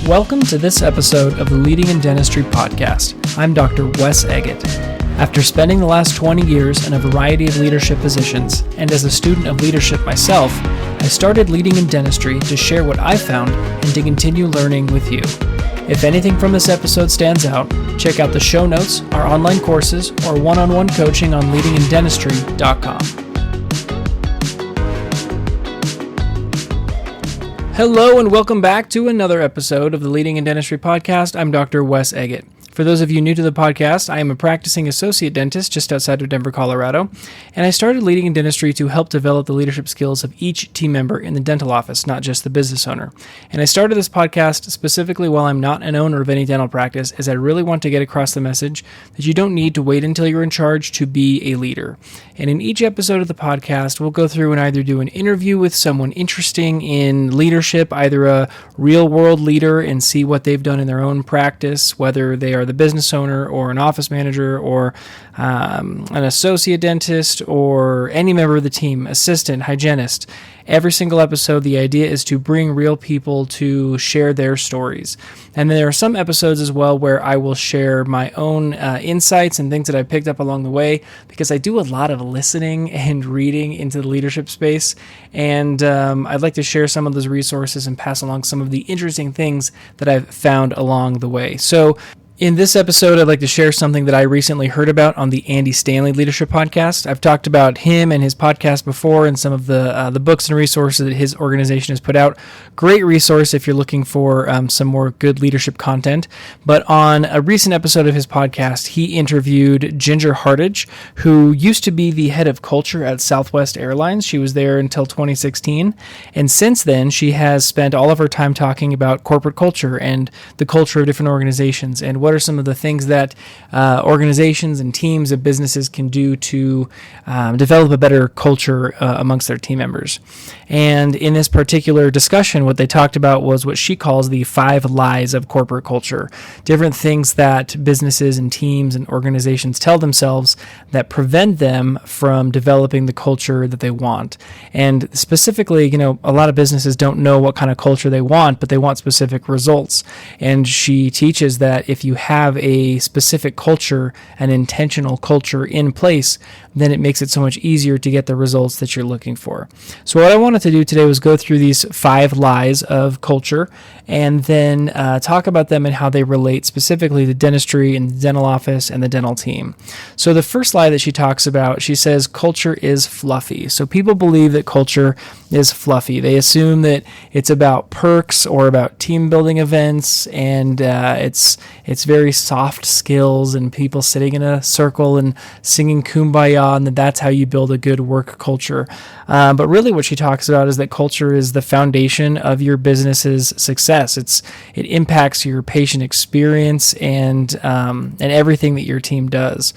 Welcome to this episode of the Leading in Dentistry podcast. I'm Dr. Wes Eggett. After spending the last 20 years in a variety of leadership positions, and as a student of leadership myself, I started Leading in Dentistry to share what I found and to continue learning with you. If anything from this episode stands out, check out the show notes, our online courses, or one-on-one coaching on leadingindentistry.com. Hello and welcome back to another episode of the Leading in Dentistry podcast. I'm Dr. Wes Eggett. For those of you new to the podcast, I am a practicing associate dentist just outside of Denver, Colorado, and I started Leading in Dentistry to help develop the leadership skills of each team member in the dental office, not just the business owner. And I started this podcast specifically while I'm not an owner of any dental practice, as I really want to get across the message that you don't need to wait until you're in charge to be a leader. And in each episode of the podcast, we'll go through and either do an interview with someone interesting in leadership, either a real-world leader, and see what they've done in their own practice, whether they are the business owner or an office manager or an associate dentist or any member of the team, assistant, hygienist. Every single episode, the idea is to bring real people to share their stories. And then there are some episodes as well where I will share my own insights and things that I picked up along the way, because I do a lot of listening and reading into the leadership space. And I'd like to share some of those resources and pass along some of the interesting things that I've found along the way. So in this episode, I'd like to share something that I recently heard about on the Andy Stanley Leadership Podcast. I've talked about him and his podcast before and some of the books and resources that his organization has put out. Great resource if you're looking for some more good leadership content. But on a recent episode of his podcast, he interviewed Ginger Hardage, who used to be the head of culture at Southwest Airlines. She was there until 2016. And since then, she has spent all of her time talking about corporate culture and the culture of different organizations, and what are some of the things that organizations and teams of businesses can do to develop a better culture amongst their team members. And in this particular discussion, what they talked about was what she calls the 5 lies of corporate culture. Different things that businesses and teams and organizations tell themselves that prevent them from developing the culture that they want. And specifically, a lot of businesses don't know what kind of culture they want, but they want specific results. And she teaches that if you have a specific culture, an intentional culture in place, then it makes it so much easier to get the results that you're looking for. So what I wanted to do today was go through these 5 lies of culture and then talk about them and how they relate specifically to dentistry and the dental office and the dental team. So the first lie that she talks about, she says culture is fluffy. So people believe that culture is fluffy. They assume that it's about perks or about team building events, and it's very soft skills and people sitting in a circle and singing Kumbaya, and that's how you build a good work culture. But really what she talks about is that culture is the foundation of your business's success. It impacts your patient experience and everything that your team does.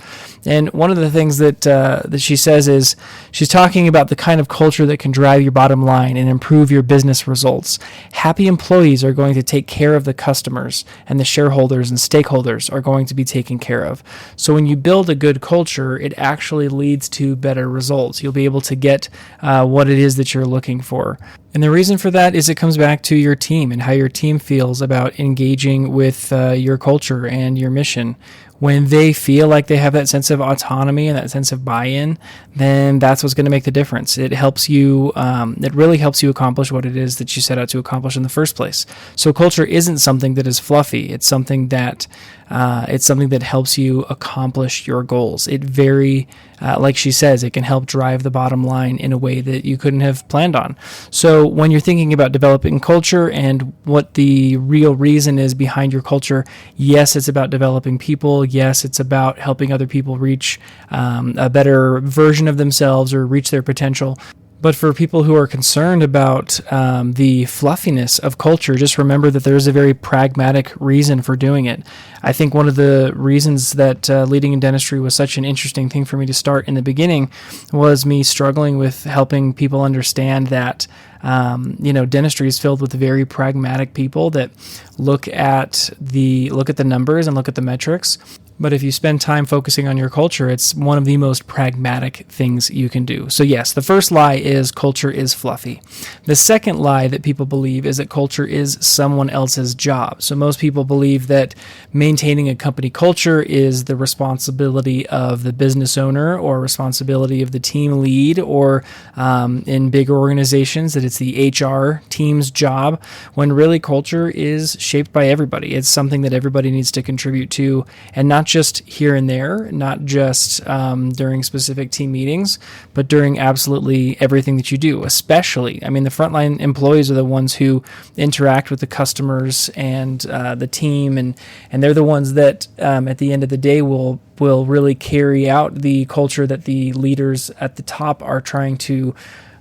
And one of the things that she says is she's talking about the kind of culture that can drive your bottom line and improve your business results. Happy employees are going to take care of the customers, and the shareholders and stakeholders are going to be taken care of. So when you build a good culture, it actually leads to better results. You'll be able to get what it is that you're looking for. And the reason for that is it comes back to your team and how your team feels about engaging with your culture and your mission. When they feel like they have that sense of autonomy and that sense of buy-in, then that's what's going to make the difference. It helps you, it really helps you accomplish what it is that you set out to accomplish in the first place. So culture isn't something that is fluffy. It's something that helps you accomplish your goals. It like she says, it can help drive the bottom line in a way that you couldn't have planned on. So when you're thinking about developing culture and what the real reason is behind your culture, yes, it's about developing people. Yes, it's about helping other people reach a better version of themselves or reach their potential. But for people who are concerned about the fluffiness of culture, just remember that there's a very pragmatic reason for doing it. I think one of the reasons that Leading in Dentistry was such an interesting thing for me to start in the beginning was me struggling with helping people understand that dentistry is filled with very pragmatic people that look at the numbers and look at the metrics. But if you spend time focusing on your culture, it's one of the most pragmatic things you can do. So yes, the first lie is culture is fluffy. The second lie that people believe is that culture is someone else's job. So most people believe that maintaining a company culture is the responsibility of the business owner or responsibility of the team lead, or in bigger organizations that it's the HR team's job, when really culture is shaped by everybody. It's something that everybody needs to contribute to, and not just here and there, not just during specific team meetings, but during absolutely everything that you do. Especially, I mean, the frontline employees are the ones who interact with the customers and the team, and they're the ones that at the end of the day will really carry out the culture that the leaders at the top are trying to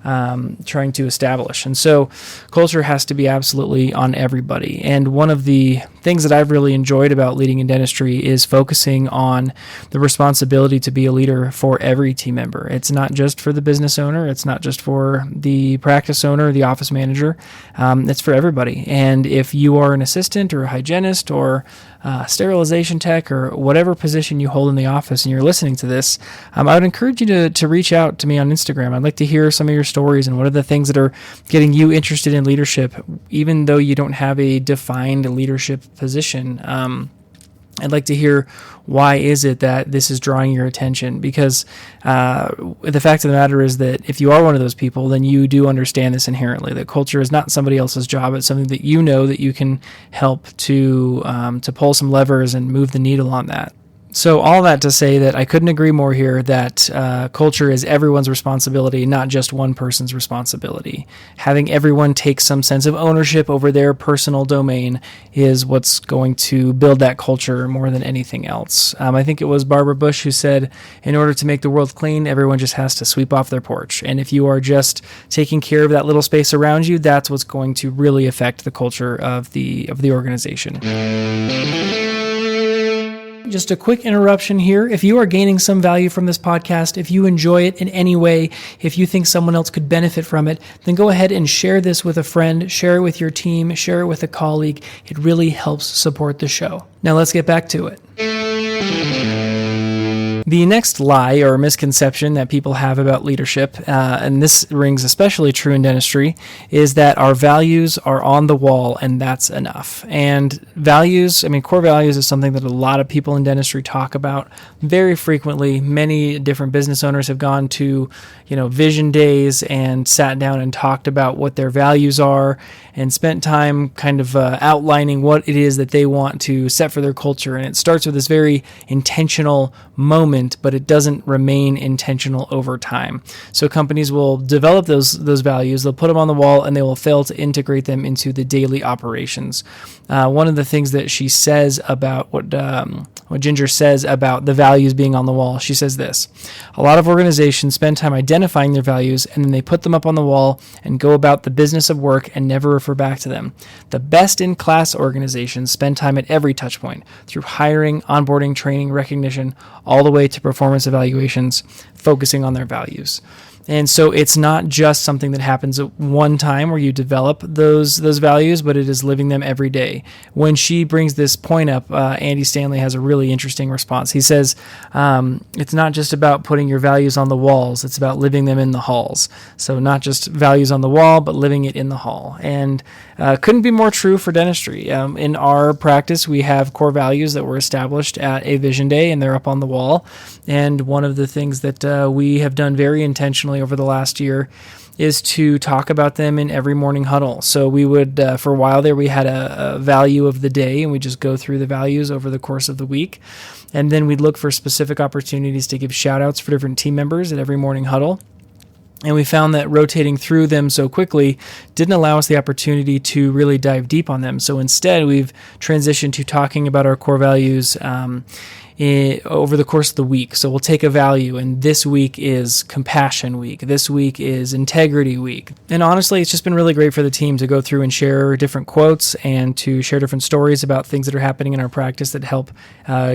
establish. And so culture has to be absolutely on everybody. And one of the things that I've really enjoyed about leading in dentistry is focusing on the responsibility to be a leader for every team member. It's not just for the business owner. It's not just for the practice owner, the office manager. It's for everybody. And if you are an assistant or a hygienist or sterilization tech or whatever position you hold in the office and you're listening to this, I would encourage you to reach out to me on Instagram. I'd like to hear some of your stories and what are the things that are getting you interested in leadership, even though you don't have a defined leadership position. I'd like to hear, why is it that this is drawing your attention? Because the fact of the matter is that if you are one of those people, then you do understand this inherently, that culture is not somebody else's job. It's something that you know that you can help to pull some levers and move the needle on that. So all that to say that I couldn't agree more here that culture is everyone's responsibility, not just one person's responsibility. Having everyone take some sense of ownership over their personal domain is what's going to build that culture more than anything else. I think it was Barbara Bush who said, in order to make the world clean, everyone just has to sweep off their porch. And if you are just taking care of that little space around you, that's what's going to really affect the culture of the organization. Just a quick interruption here. If you are gaining some value from this podcast, if you enjoy it in any way, if you think someone else could benefit from it, then go ahead and share this with a friend, share it with your team, share it with a colleague. It really helps support the show. Now let's get back to it. The next lie or misconception that people have about leadership, and this rings especially true in dentistry, is that our values are on the wall and that's enough. And values, core values is something that a lot of people in dentistry talk about very frequently. Many different business owners have gone to, vision days and sat down and talked about what their values are and spent time kind of outlining what it is that they want to set for their culture. And it starts with this very intentional moment, but it doesn't remain intentional over time. So companies will develop those values, they'll put them on the wall, and they will fail to integrate them into the daily operations. One of the things that she says about what Ginger says about the values being on the wall, she says this: a lot of organizations spend time identifying their values and then they put them up on the wall and go about the business of work and never refer back to them. The best-in-class organizations spend time at every touch point, through hiring, onboarding, training, recognition, all the way to performance evaluations, focusing on their values. And so it's not just something that happens at one time where you develop those values, but it is living them every day. When she brings this point up, Andy Stanley has a really interesting response. He says, it's not just about putting your values on the walls, it's about living them in the halls. So not just values on the wall, but living it in the hall. And couldn't be more true for dentistry. In our practice, we have core values that were established at a vision day, and they're up on the wall. And one of the things that we have done very intentionally over the last year is to talk about them in every morning huddle. So we would, for a while there, we had a value of the day, and we just go through the values over the course of the week. And then we'd look for specific opportunities to give shout outs for different team members at every morning huddle. And we found that rotating through them so quickly didn't allow us the opportunity to really dive deep on them. So instead, we've transitioned to talking about our core values over the course of the week. So we'll take a value, and this week is compassion week. This week is integrity week. And honestly, it's just been really great for the team to go through and share different quotes and to share different stories about things that are happening in our practice that help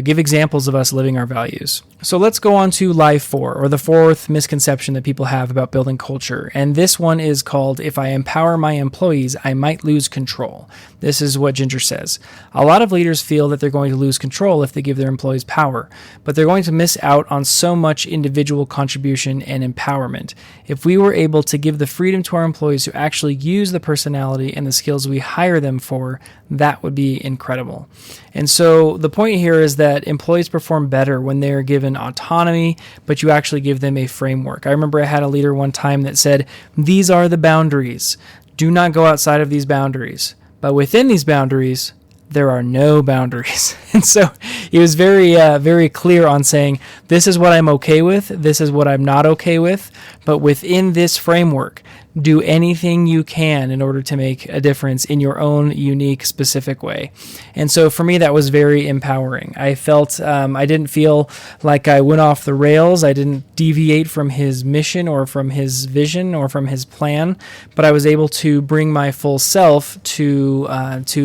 give examples of us living our values. So let's go on to lie 4, or the fourth misconception that people have about building culture. And this one is called, if I empower my employees, I might lose control. This is what Ginger says. A lot of leaders feel that they're going to lose control if they give their employees power, but they're going to miss out on so much individual contribution and empowerment. If we were able to give the freedom to our employees to actually use the personality and the skills we hire them for, that would be incredible. And so the point here is that employees perform better when they are given autonomy, but you actually give them a framework. I remember I had a leader one time that said, "These are the boundaries. Do not go outside of these boundaries. But within these boundaries, there are no boundaries." And so he was very clear on saying, this is what I'm okay with, this is what I'm not okay with, but within this framework, do anything you can in order to make a difference in your own unique, specific way. And so for me, that was very empowering. I felt, I didn't feel like I went off the rails. I didn't deviate from his mission or from his vision or from his plan, but I was able to bring my full self to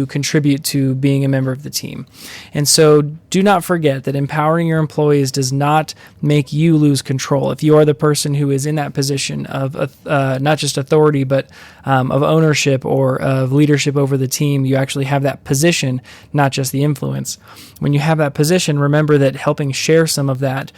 contribute to being a member of the team. And so do not forget that empowering your employees does not make you lose control. If you are the person who is in that position of not just authority, but of ownership or of leadership over the team, you actually have that position, not just the influence. When you have that position, remember that helping share some of that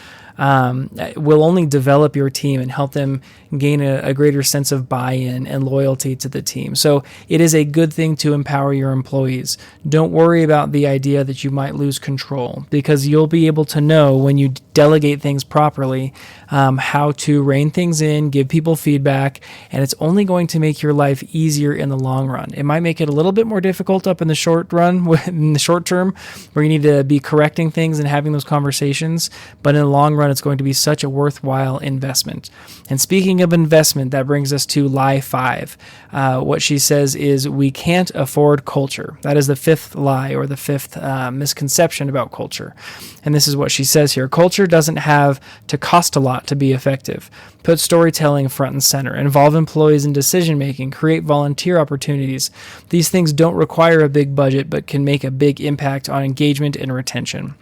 will only develop your team and help them gain a greater sense of buy-in and loyalty to the team. So it is a good thing to empower your employees. Don't worry about the idea that you might lose control, because you'll be able to know when you delegate things properly how to rein things in, give people feedback, and it's only going to make your life easier in the long run. It might make it a little bit more difficult up in the short run, in the short term, where you need to be correcting things and having those conversations, but in the long run, it's going to be such a worthwhile investment. And speaking of investment, that brings us to lie 5. What she says is, we can't afford culture. That is the 5th lie, or the 5th misconception about culture. And this is what she says here. Culture doesn't have to cost a lot to be effective. Put storytelling front and center. Involve employees in decision-making. Create volunteer opportunities. These things don't require a big budget, but can make a big impact on engagement and retention.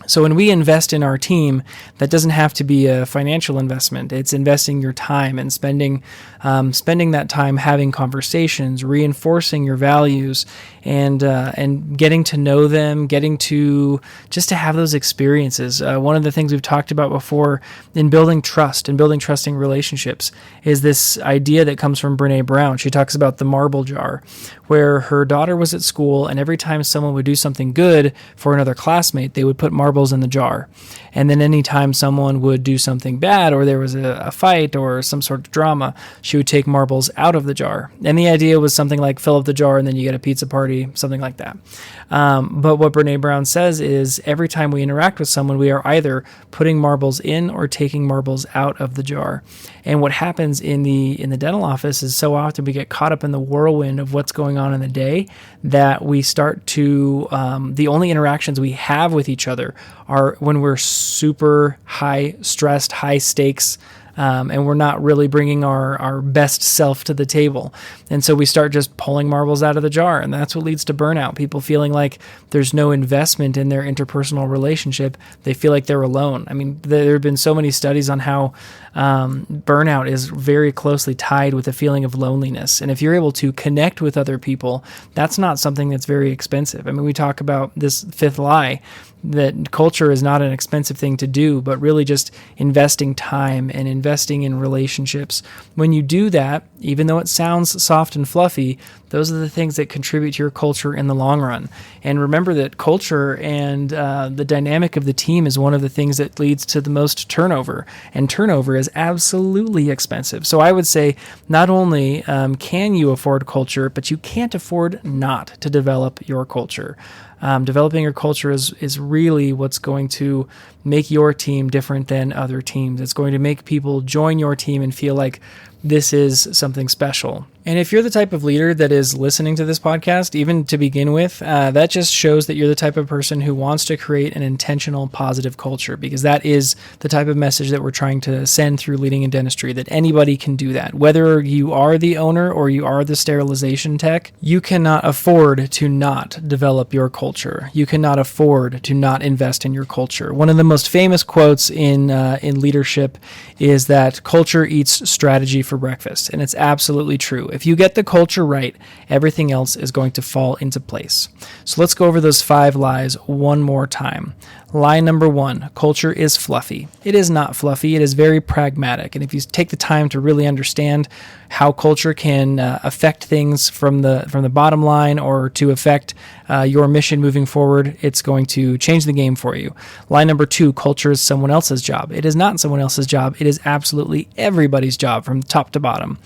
So when we invest in our team, that doesn't have to be a financial investment. It's investing your time and spending that time having conversations, reinforcing your values, and getting to know them, getting to just to have those experiences. One of the things we've talked about before in building trust and building trusting relationships is this idea that comes from Brene Brown. She talks about the marble jar, where her daughter was at school, and every time someone would do something good for another classmate, they would put marbles in the jar. And then anytime someone would do something bad, or there was a fight or some sort of drama, she would take marbles out of the jar. And the idea was something like fill up the jar and then you get a pizza party, something like that. But what Brene Brown says is every time we interact with someone, we are either putting marbles in or taking marbles out of the jar. And what happens in the dental office is so often we get caught up in the whirlwind of what's going on in the day that we start to, the only interactions we have with each other are when we're super high stressed, high stakes, and we're not really bringing our best self to the table. And so we start just pulling marbles out of the jar, and that's what leads to burnout. People feeling like there's no investment in their interpersonal relationship. They feel like they're alone. I mean, there have been so many studies on how burnout is very closely tied with a feeling of loneliness. And if you're able to connect with other people, that's not something that's very expensive. I mean, we talk about this 5th lie, that culture is not an expensive thing to do, but really just investing time and investing in relationships. When you do that, even though it sounds soft and fluffy, those are the things that contribute to your culture in the long run. And remember that culture and the dynamic of the team is one of the things that leads to the most turnover. And turnover is absolutely expensive. So I would say not only can you afford culture, but you can't afford not to develop your culture. Developing your culture is really what's going to make your team different than other teams. It's going to make people join your team and feel like this is something special. And if you're the type of leader that is listening to this podcast, even to begin with, that just shows that you're the type of person who wants to create an intentional, positive culture, because that is the type of message that we're trying to send through Leading in Dentistry, that anybody can do that. Whether you are the owner or you are the sterilization tech, you cannot afford to not develop your culture. You cannot afford to not invest in your culture. One of the most famous quotes in leadership is that culture eats strategy for breakfast, and it's absolutely true. If you get the culture right, everything else is going to fall into place. So let's go over those 5 lies one more time. Lie number 1, culture is fluffy. It is not fluffy. It is very pragmatic. And if you take the time to really understand how culture can affect things from the bottom line or to affect your mission moving forward, it's going to change the game for you. Lie number 2, culture is someone else's job. It is not someone else's job. It is absolutely everybody's job from top to bottom.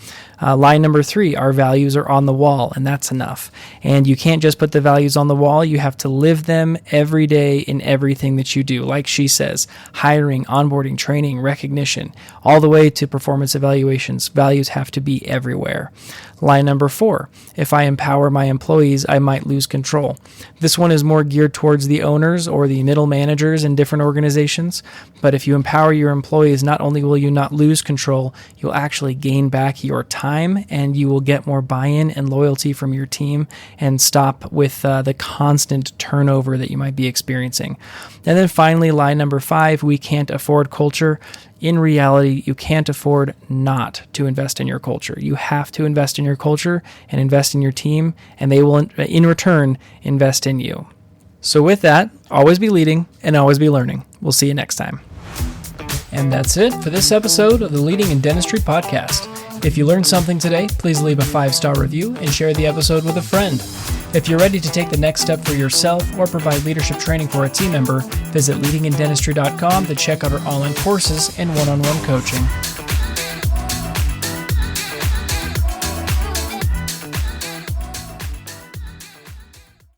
Lie number 3, our values are on the wall, and that's enough. And you can't just put the values on the wall. You have to live them every day in everything that you do. Like she says, hiring, onboarding, training, recognition, all the way to performance evaluations. Values have to be everywhere. Lie number 4, if I empower my employees, I might lose control. This one is more geared towards the owners or the middle managers in different organizations. But if you empower your employees, not only will you not lose control, you'll actually gain back your time and you will get more buy-in and loyalty from your team and stop with the constant turnover that you might be experiencing. And then finally, lie number 5, we can't afford culture. In reality, you can't afford not to invest in your culture. You have to invest in your culture and invest in your team, and they will, in return, invest in you. So with that, always be leading and always be learning. We'll see you next time. And that's it for this episode of the Leading in Dentistry podcast. If you learned something today, please leave a 5-star review and share the episode with a friend. If you're ready to take the next step for yourself or provide leadership training for a team member, visit leadingindentistry.com to check out our online courses and one-on-one coaching.